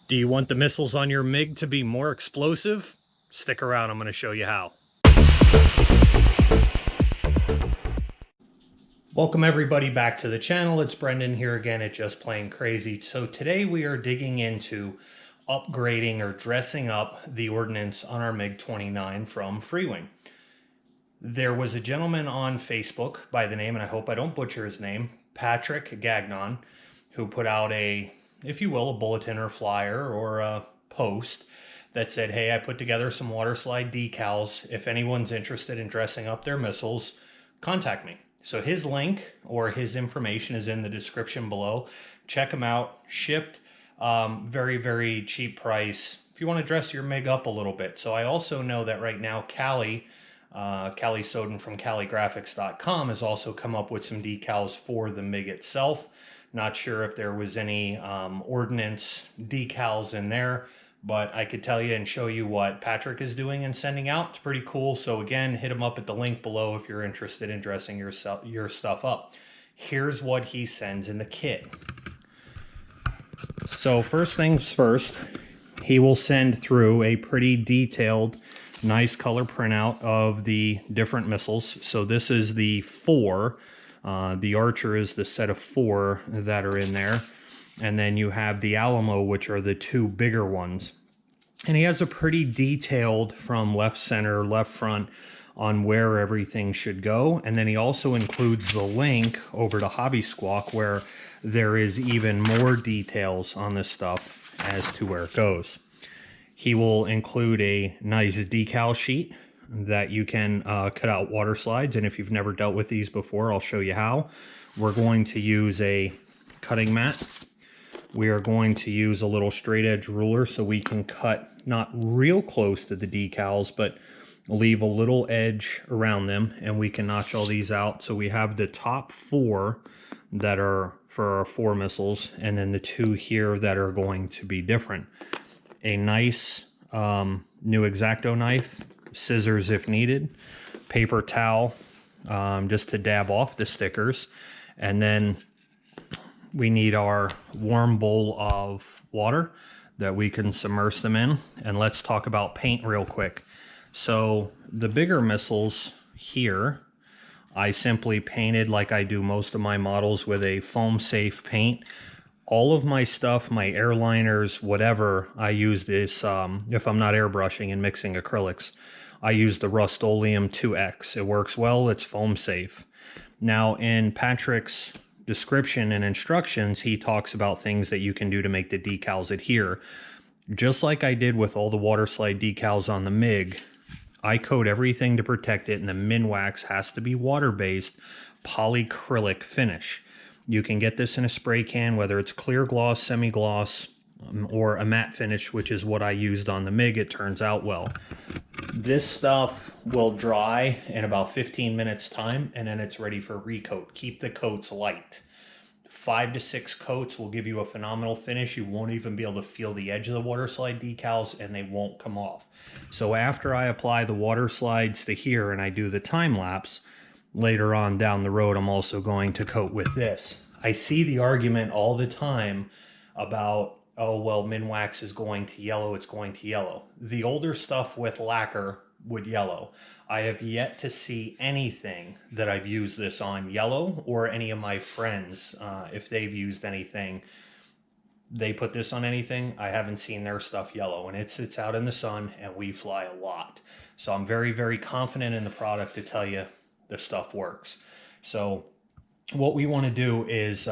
Do you want the missiles on your MiG to be more explosive? Stick around, I'm going to show you how. Welcome everybody back to the channel. It's Brendan here again at Just Plain Crazy. So today we are digging into upgrading or dressing up the ordnance on our Mig-29 from Freewing. There was a gentleman on Facebook by the name, and I hope I don't butcher his name, Patrick Gagnon, who put out a, if you will, a bulletin or flyer or a post that said, hey, I put together some water slide decals. If anyone's interested in dressing up their missiles, contact me. So his link or his information is in the description below. Check them out. Shipped, very, very cheap price if you want to dress your MiG up a little bit. So I also know that right now Callie Soden from CallieGraphics.com has also come up with some decals for the MiG itself. Not sure if there was any ordnance decals in there, but I could tell you and show you what Patrick is doing and sending out. It's pretty cool. So again, hit him up at the link below if you're interested in dressing your stuff up. Here's what he sends in the kit. So first things first, he will send through a pretty detailed, nice color printout of the different missiles. So this is the 4. The Archer is the set of 4 that are in there. And then you have the Alamo, which are the 2 bigger ones. And he has a pretty detailed from left center, left front on where everything should go. And then he also includes the link over to Hobby Squawk where there is even more details on this stuff as to where it goes. He will include a nice decal sheet that you can cut out water slides. And if you've never dealt with these before, I'll show you how. We're going to use a cutting mat. We are going to use a little straight edge ruler so we can cut not real close to the decals, but leave a little edge around them, and we can notch all these out. So we have the top 4 that are for our 4 missiles, and then the 2 here that are going to be different. A nice new X-Acto knife, scissors if needed, paper towel just to dab off the stickers, and then we need our warm bowl of water that we can submerge them in. And let's talk about paint real quick. So the bigger missiles here, I simply painted like I do most of my models with a foam safe paint. All of my stuff, my airliners, whatever, I use this, if I'm not airbrushing and mixing acrylics, I use the Rust-Oleum 2X. It works well, it's foam safe. Now in Patrick's description and instructions, he talks about things that you can do to make the decals adhere. Just like I did with all the water slide decals on the MiG, I coat everything to protect it, and the Minwax has to be water-based polyacrylic finish. You can get this in a spray can, whether it's clear gloss, semi-gloss, or a matte finish, which is what I used on the MiG. It turns out well. This stuff will dry in about 15 minutes time, and then it's ready for recoat. Keep the coats light. 5 to 6 coats will give you a phenomenal finish. You won't even be able to feel the edge of the water slide decals, and they won't come off. So after I apply the water slides to here and I do the time lapse, later on down the road, I'm also going to coat with this. I see the argument all the time about, oh, well, Minwax is going to yellow, it's going to yellow. The older stuff with lacquer would yellow. I have yet to see anything that I've used this on yellow, or any of my friends, if they've used anything, they put this on anything, I haven't seen their stuff yellow, and it sits out in the sun and we fly a lot. So I'm very, very confident in the product to tell you the stuff works. So what we want to do is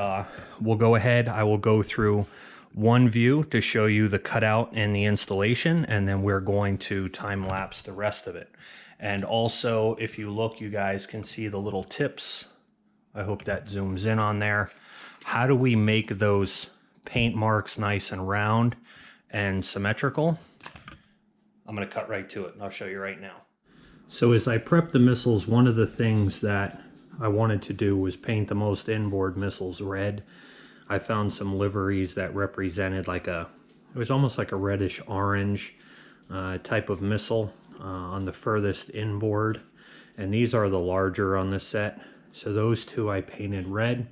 we'll go ahead, I will go through one view to show you the cutout and the installation, and then we're going to time lapse the rest of it. And also, if you look, you guys can see the little tips. I hope that zooms in on there. How do we make those paint marks nice and round and symmetrical? I'm going to cut right to it, and I'll show you right now. So as I prep the missiles, one of the things that I wanted to do was paint the most inboard missiles red. I found some liveries that represented like it was almost like a reddish orange type of missile on the furthest inboard. And these are the larger on the set. So those 2 I painted red.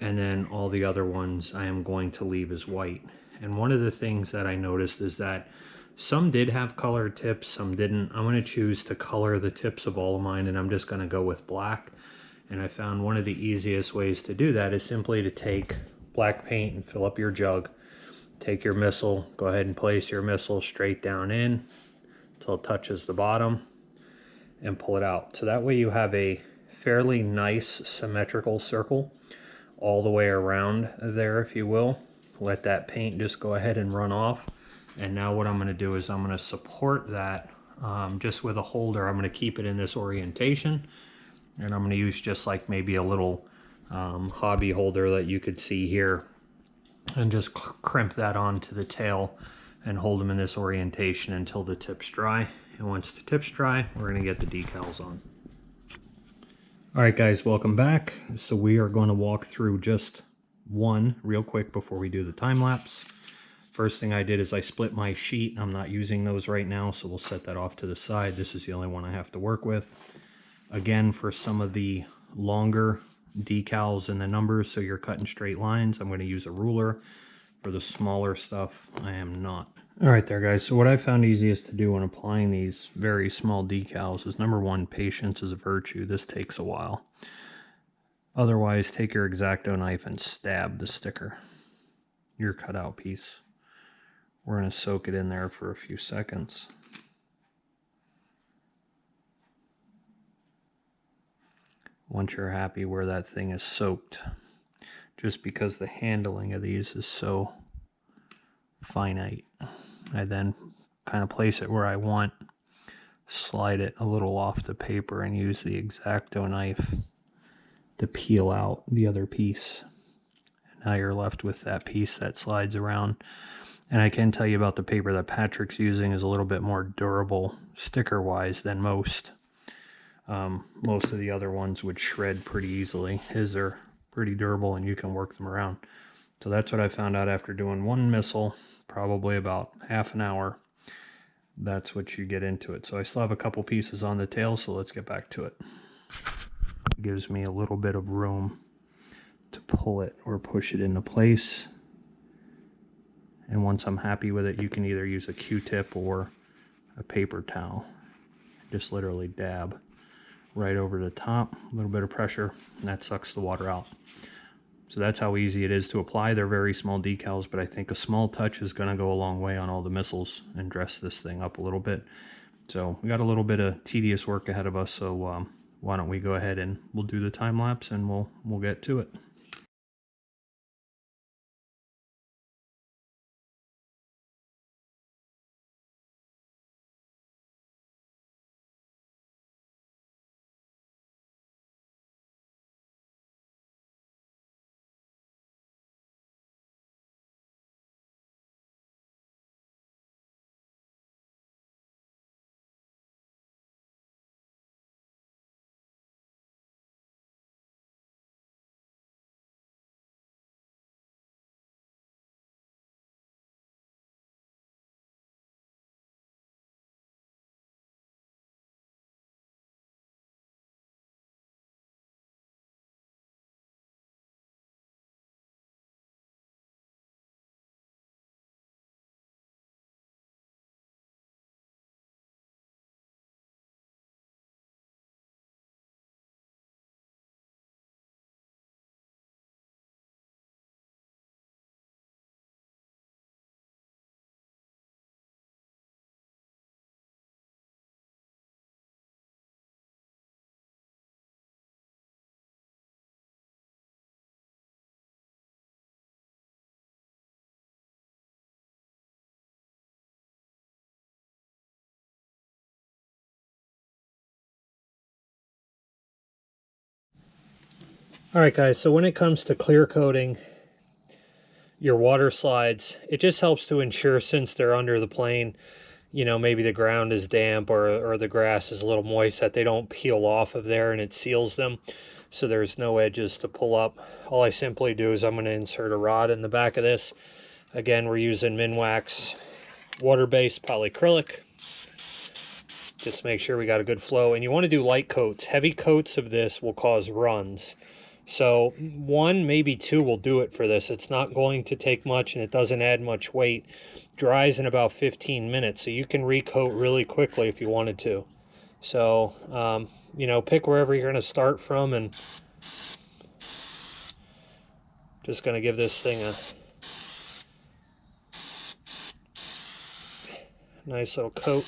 And then all the other ones I am going to leave as white. And one of the things that I noticed is that some did have colored tips, some didn't. I'm going to choose to color the tips of all of mine, and I'm just going to go with black. And I found one of the easiest ways to do that is simply to take black paint and fill up your jug. Take your Missle, go ahead and place your Missle straight down in until it touches the bottom, and pull it out. So that way you have a fairly nice symmetrical circle all the way around there, if you will. Let that paint just go ahead and run off. And now what I'm going to do is I'm going to support that just with a holder. I'm going to keep it in this orientation, and I'm going to use just like maybe a little hobby holder that you could see here, and just crimp that onto the tail and hold them in this orientation until the tip's dry. And once the tip's dry, we're going to get the decals on. All right, guys, welcome back. So we are going to walk through just one real quick before we do the time lapse. First thing I did is I split my sheet. I'm not using those right now, so we'll set that off to the side. This is the only one I have to work with. Again, for some of the longer decals and the numbers, so you're cutting straight lines, I'm going to use a ruler. For the smaller stuff, I am not. All right there, guys. So what I found easiest to do when applying these very small decals is, number one, patience is a virtue. This takes a while. Otherwise, take your X-Acto knife and stab the sticker, your cutout piece. We're going to soak it in there for a few seconds. Once you're happy where that thing is soaked, just because the handling of these is so finite, I then kind of place it where I want, slide it a little off the paper, and use the X-Acto knife to peel out the other piece. And now you're left with that piece that slides around. And I can tell you about the paper that Patrick's using is a little bit more durable sticker-wise than most. Most of the other ones would shred pretty easily. His are pretty durable and you can work them around. So that's what I found out after doing one Missle, probably about half an hour. That's what you get into it. So I still have a couple pieces on the tail, so let's get back to it. It gives me a little bit of room to pull it or push it into place. And once I'm happy with it, you can either use a Q-tip or a paper towel. Just literally dab right over the top, a little bit of pressure, and that sucks the water out. So that's how easy it is to apply. They're very small decals, but I think a small touch is going to go a long way on all the Missles and dress this thing up a little bit. So we got a little bit of tedious work ahead of us, so why don't we go ahead and we'll do the time lapse and we'll get to it. All right, guys, so when it comes to clear coating your water slides, it just helps to ensure, since they're under the plane, you know, maybe the ground is damp or the grass is a little moist, that they don't peel off of there and it seals them. So there's no edges to pull up. All I simply do is I'm going to insert a rod in the back of this. Again, we're using Minwax water-based polyacrylic. Just make sure we got a good flow. And you want to do light coats. Heavy coats of this will cause runs. So 1, maybe 2 will do it for this. It's not going to take much and it doesn't add much weight. Dries in about 15 minutes, so you can recoat really quickly if you wanted to. So, you know, pick wherever you're going to start from, and just going to give this thing a nice little coat.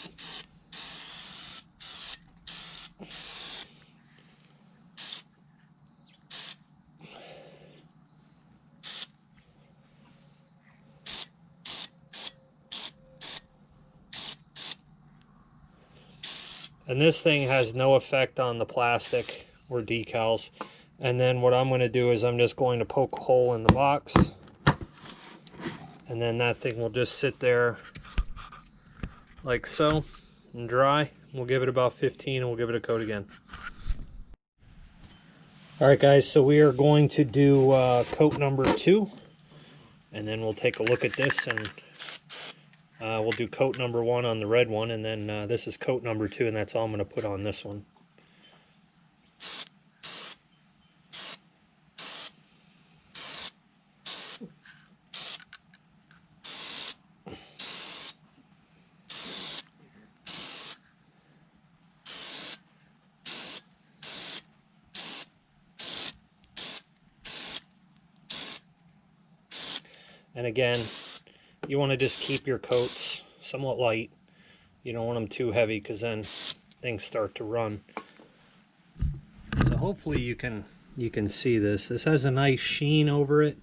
And this thing has no effect on the plastic or decals. And then what I'm going to do is I'm just going to poke a hole in the box. And then that thing will just sit there like so and dry. We'll give it about 15 and we'll give it a coat again. Alright guys, so we are going to do coat number 2. And then we'll take a look at this, and we'll do coat number 1 on the red one, and then this is coat number 2, and that's all I'm going to put on this one. And again, you want to just keep your coats somewhat light. You don't want them too heavy, because then things start to run. So hopefully you can see this. This has a nice sheen over it.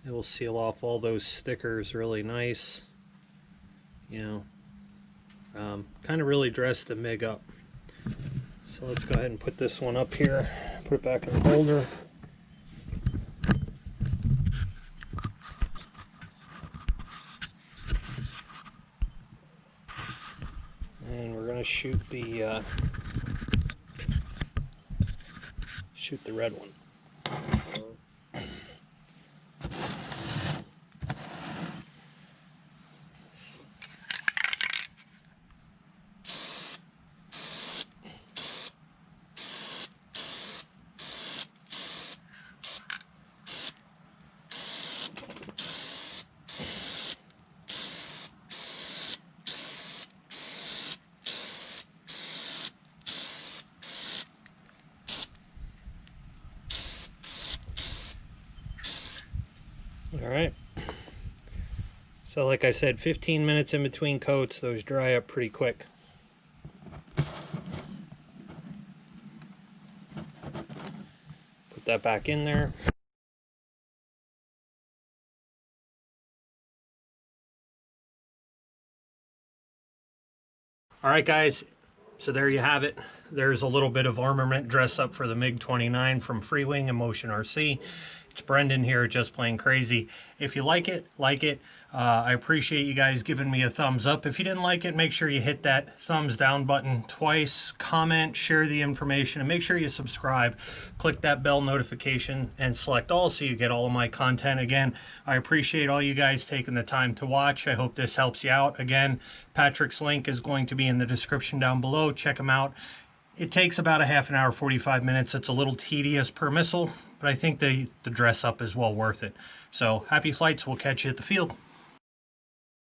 It will seal off all those stickers really nice. You know, kind of really dress the MIG up. So let's go ahead and put this one up here. Put it back in the holder. And we're gonna shoot the red one. Alright, so like I said, 15 minutes in between coats. Those dry up pretty quick. Put that back in there. Alright guys, so there you have it. There's a little bit of armament dress up for the Mig-29 from Freewing and Motion RC. It's Brendan here, just playing crazy. If you like it, like it. I appreciate you guys giving me a thumbs up. If you didn't like it, make sure you hit that thumbs down button twice, comment, share the information, and make sure you subscribe. Click that bell notification and select all so you get all of my content. Again, I appreciate all you guys taking the time to watch. I hope this helps you out. Again, Patrick's link is going to be in the description down below. Check him out. It takes about a half an hour, 45 minutes. It's a little tedious per missile, but I think the dress up is well worth it. So happy flights. We'll catch you at the field.